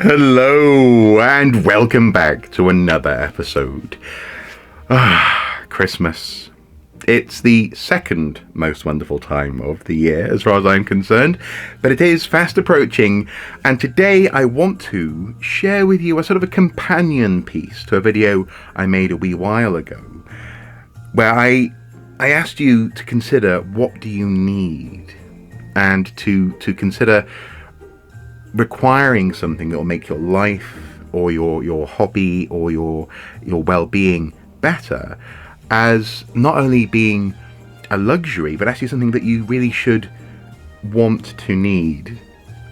Hello and welcome back to another episode. Christmas. It's the second most wonderful time of the year as far as I'm concerned, but it is fast approaching, and today I want to share with you a sort of a companion piece to a video I made a wee while ago, where I asked you to consider what do you need, and to consider requiring something that will make your life or your hobby or your well-being better as not only being a luxury but actually something that you really should want to need,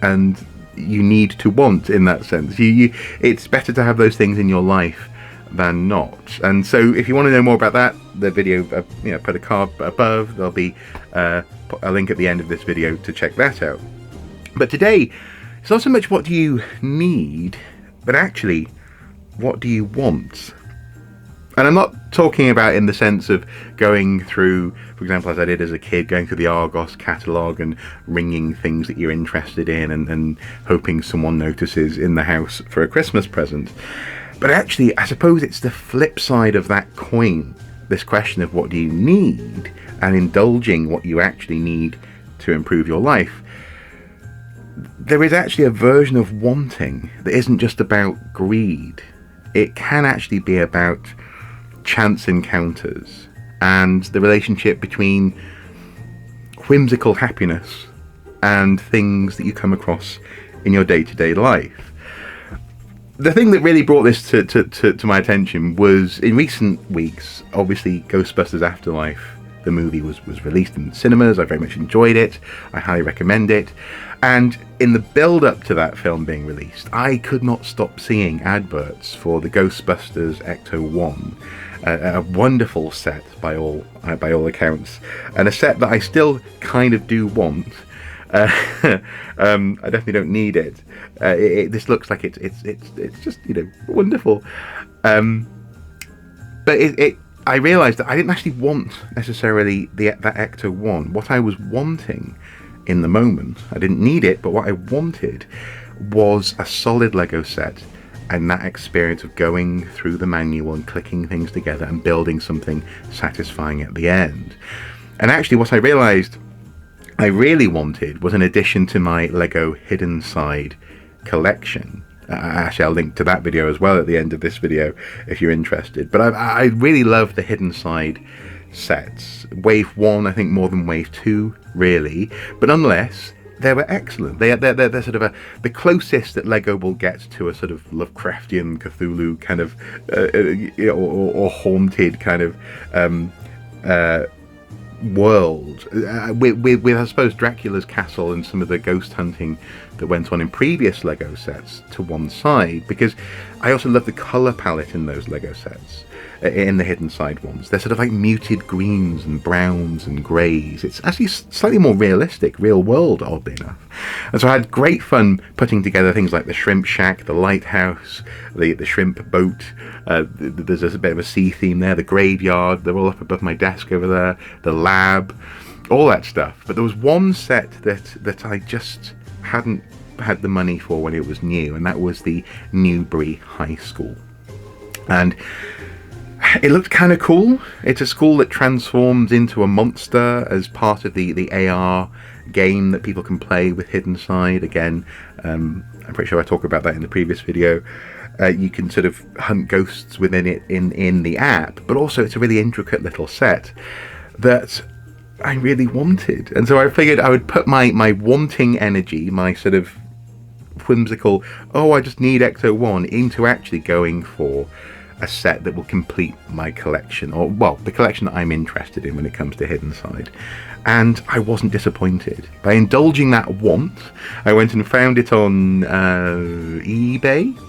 and you need to want in that sense. It's better to have those things in your life than not. And so if you want to know more about that, the video, put a card above. There'll be a link at the end of this video to check that out. But today, it's not so much what do you need, but actually, what do you want? And I'm not talking about in the sense of going through, for example, as I did as a kid, going through the Argos catalogue and ringing things that you're interested in and hoping someone notices in the house for a Christmas present. But actually, I suppose it's the flip side of that coin, this question of what do you need, and indulging what you actually need to improve your life. There is actually a version of wanting that isn't just about greed. It can actually be about chance encounters and the relationship between whimsical happiness and things that you come across in your day-to-day life. The thing that really brought this to my attention was in recent weeks, obviously Ghostbusters Afterlife, the movie was released in cinemas. I very much enjoyed it. I highly recommend it. And in the build-up to that film being released, I could not stop seeing adverts for the Ghostbusters Ecto-1, a wonderful set by all accounts, and a set that I still kind of do want. I definitely don't need it. This looks like it's just wonderful. But I realised that I didn't actually want necessarily that Ecto-1. What I was wanting in the moment, I didn't need it, but what I wanted was a solid Lego set and that experience of going through the manual and clicking things together and building something satisfying at the end. And actually what I realised I really wanted was an addition to my Lego Hidden Side collection. Actually, I'll link to that video as well at the end of this video if you're interested. But I really love the Hidden Side sets. Wave 1, I think, more than Wave 2, really. But nonetheless, they were excellent. They're sort of the closest that Lego will get to a sort of Lovecraftian Cthulhu kind of, or haunted kind of world, with I suppose Dracula's castle and some of the ghost hunting that went on in previous Lego sets to one side, because I also love the colour palette in those Lego sets, in the Hidden Side ones. They're sort of like muted greens and browns and greys. It's actually slightly more realistic, real world, oddly enough. And so I had great fun putting together things like the shrimp shack, the lighthouse, the shrimp boat. There's a bit of a sea theme there, the graveyard, they're all up above my desk over there, the lab, all that stuff. But there was one set that I just hadn't had the money for when it was new, and that was the Newbury High School. And it looked kind of cool. It's a school that transforms into a monster as part of the AR game that people can play with Hidden Side. Again, I'm pretty sure I talked about that in the previous video. You can sort of hunt ghosts within it in the app, but also it's a really intricate little set that I really wanted. And so I figured I would put my wanting energy, my sort of whimsical, I just need Ecto-1, into actually going for a set that will complete my collection, or well, the collection that I'm interested in when it comes to Hidden Side. And I wasn't disappointed. By indulging that want, I went and found it on eBay.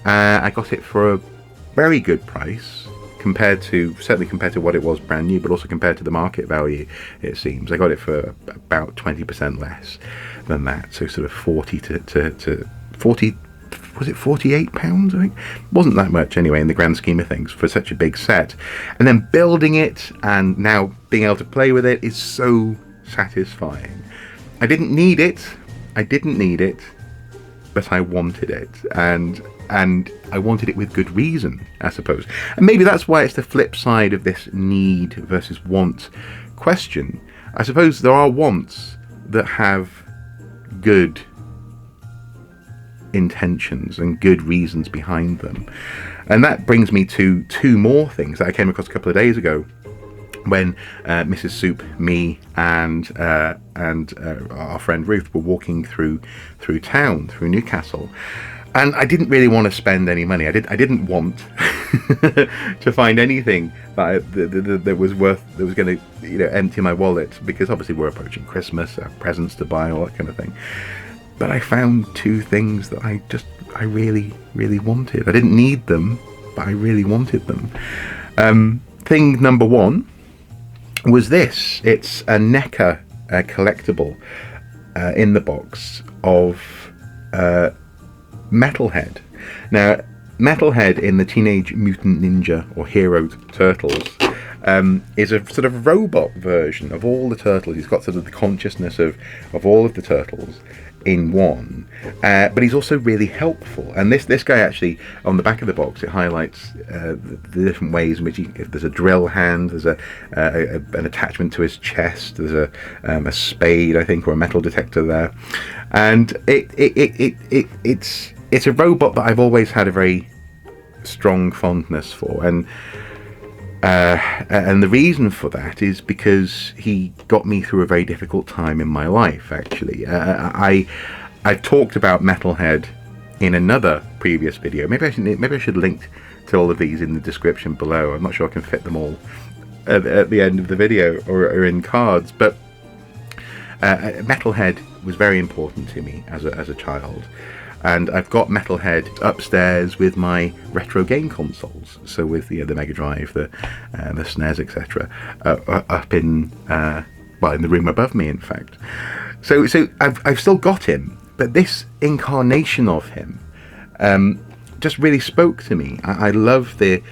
I got it for a very good price, certainly compared to what it was brand new, but also compared to the market value, it seems. I got it for about 20% less than that, so sort of 40 to 40, was it £48, I think? Wasn't that much anyway in the grand scheme of things for such a big set. And then building it and now being able to play with it is so satisfying. I didn't need it, but I wanted it, and I wanted it with good reason, I suppose. And maybe that's why it's the flip side of this need versus want question. I suppose there are wants that have good intentions and good reasons behind them. And that brings me to two more things that I came across a couple of days ago when Mrs. Soup, me, and our friend Ruth were walking through town, through Newcastle. And I didn't really want to spend any money. I didn't want to find anything that was going to empty my wallet, because obviously we're approaching Christmas, presents to buy, all that kind of thing. But I found two things that I really, really wanted. I didn't need them, but I really wanted them. Thing number one was this. It's a NECA collectible in the box of Metalhead. Now, Metalhead in the Teenage Mutant Ninja or Hero Turtles is a sort of robot version of all the turtles. He's got sort of the consciousness of all of the turtles in one, but he's also really helpful. And this guy actually, on the back of the box, it highlights the different ways in which if there's a drill hand, there's an attachment to his chest, there's a spade, I think, or a metal detector there, and it's a robot that I've always had a very strong fondness for, and the reason for that is because he got me through a very difficult time in my life, actually. I've talked about Metalhead in another previous video. Maybe I should link to all of these in the description below. I'm not sure I can fit them all at the end of the video or in cards, but Metalhead was very important to me as a child. And I've got Metalhead upstairs with my retro game consoles, so with the Mega Drive, the SNES, etc., up in the room above me, in fact. So I've still got him, but this incarnation of him just really spoke to me. I love the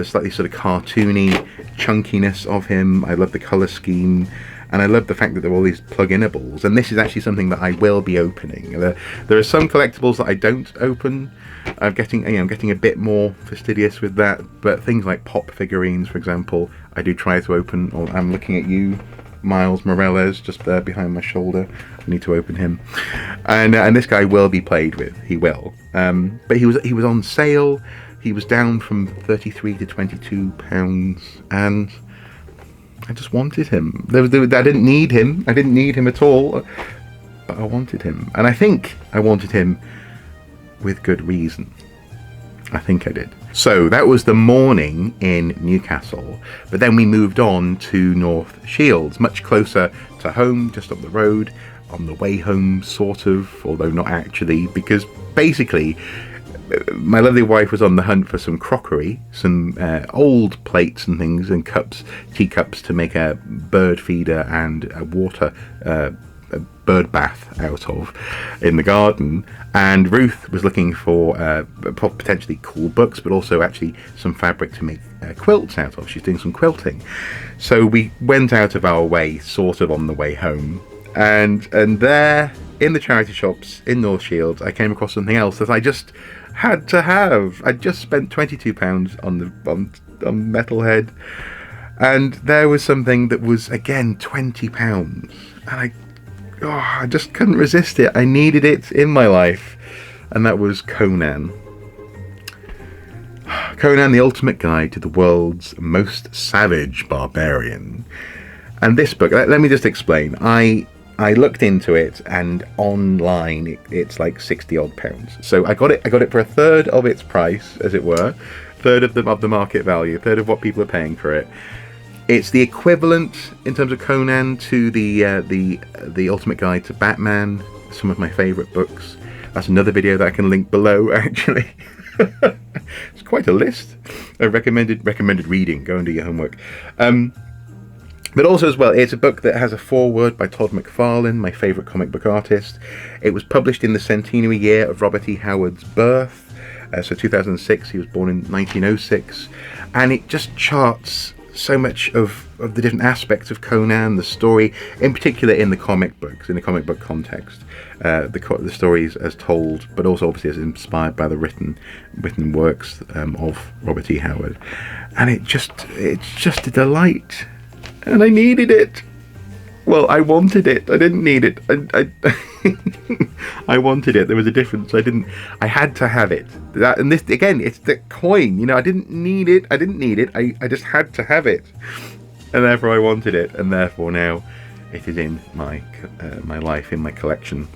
slightly sort of cartoony chunkiness of him. I love the color scheme. And I love the fact that there are all these plug-inables, and this is actually something that I will be opening. There are some collectibles that I don't open. I'm getting a bit more fastidious with that, but things like pop figurines, for example, I do try to open. Or I'm looking at you, Miles Morales, just there behind my shoulder. I need to open him, and this guy will be played with. He will, but he was on sale. He was down from £33 to £22, and I just wanted him. I didn't need him. I didn't need him at all, but I wanted him. And I think I wanted him with good reason. I think I did. So that was the morning in Newcastle, but then we moved on to North Shields, much closer to home, just up the road, on the way home, sort of, although not actually, because basically my lovely wife was on the hunt for some crockery, some old plates and things, and cups, teacups, to make a bird feeder and a water a bird bath out of in the garden. And Ruth was looking for potentially cool books, but also actually some fabric to make quilts out of. She's doing some quilting. So we went out of our way, sort of on the way home, and there in the charity shops in North Shields, I came across something else that I just had to have. I just spent £22 on Metalhead, and there was something that was again £20, and I just couldn't resist it. I needed it in my life, and that was Conan. Conan, the Ultimate Guide to the World's Most Savage Barbarian. And this book, let me just explain. I looked into it, and online it's like £60 odd. So I got it for a third of its price, as it were, third of the market value, third of what people are paying for it. It's the equivalent in terms of Conan to the Ultimate Guide to Batman, some of my favourite books. That's another video that I can link below, actually. It's quite a list of recommended reading. Go and do your homework. But also as well, it's a book that has a foreword by Todd McFarlane, my favourite comic book artist. It was published in the centenary year of Robert E. Howard's birth, so 2006. He was born in 1906, and it just charts so much of the different aspects of Conan, the story, in particular in the comic books, in the comic book context, the stories as told, but also obviously as inspired by the written works of Robert E. Howard, and it's just a delight, and I needed it. Well, I wanted it. I didn't need it. I wanted it. There was a difference. I had to have it. And this, again, it's the coin. You know, I didn't need it. I just had to have it. And therefore I wanted it. And therefore now it is in my life, in my collection.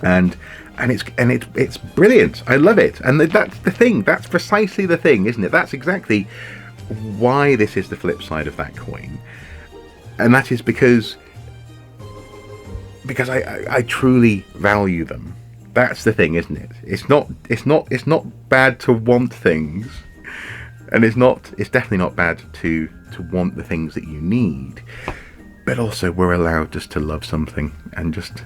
And it's brilliant. I love it. And that's the thing. That's precisely the thing, isn't it? That's exactly why this is the flip side of that coin. And that is because I truly value them. That's the thing, isn't it? It's not bad to want things, and it's definitely not bad to want the things that you need. But also, we're allowed just to love something and just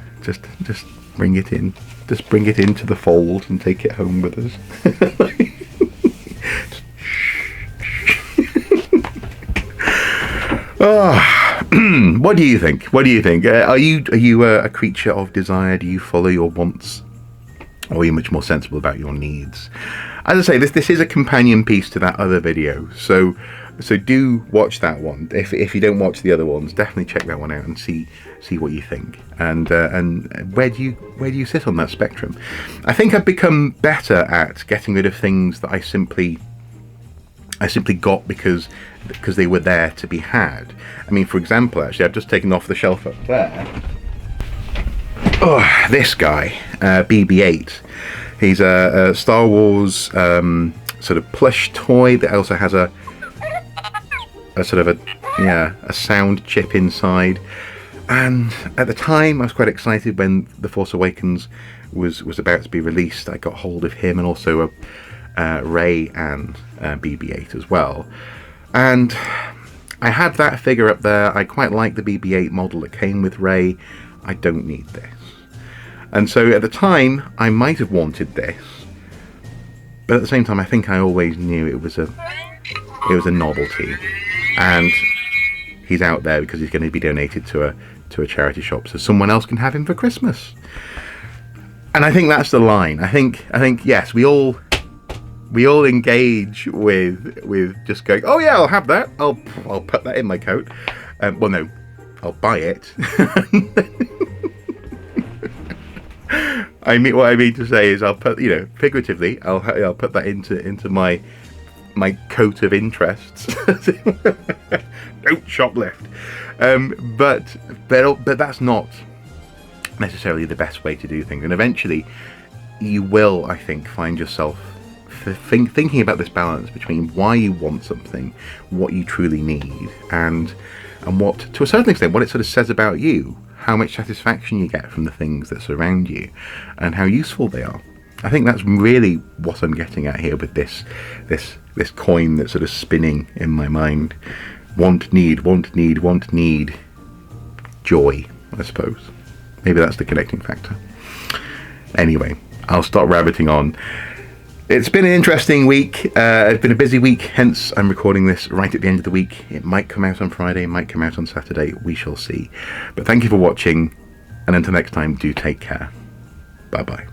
bring it in, just bring it into the fold and take it home with us. What do you think? Are you a creature of desire? Do you follow your wants, or are you much more sensible about your needs? As I say, this is a companion piece to that other video, so do watch that one. If you don't watch the other ones, definitely check that one out and see what you think. And where do you sit on that spectrum? I think I've become better at getting rid of things that I simply got because they were there to be had. I mean, for example, actually, I've just taken off the shelf up there. Oh, this guy, BB-8. He's a Star Wars sort of plush toy that also has a sort of a sound chip inside. And at the time, I was quite excited when The Force Awakens was about to be released. I got hold of him and also Rey and BB-8 as well. And I had that figure up there. I quite like the BB-8 model that came with Rey. I don't need this. And so at the time, I might have wanted this, but at the same time, I think I always knew it was a novelty, and he's out there because he's going to be donated to a charity shop, so someone else can have him for Christmas. And I think that's the line. I think yes, we all engage with just going, oh yeah, I'll have that. I'll put that in my coat. Well, no, I'll buy it. What I mean to say is, I'll put, figuratively, I'll put that into my coat of interests. Don't shoplift. But that's not necessarily the best way to do things. And eventually, you will, I think, find yourself thinking about this balance between why you want something, what you truly need, and what, to a certain extent, what it sort of says about you, how much satisfaction you get from the things that surround you, and how useful they are. I think that's really what I'm getting at here with this coin that's sort of spinning in my mind. Want, need, joy, I suppose. Maybe that's the connecting factor. Anyway, I'll stop rabbiting on. It's been an interesting week. It's been a busy week, hence I'm recording this right at the end of the week. It might come out on Friday, it might come out on Saturday, we shall see. But thank you for watching, and until next time, do take care. Bye-bye.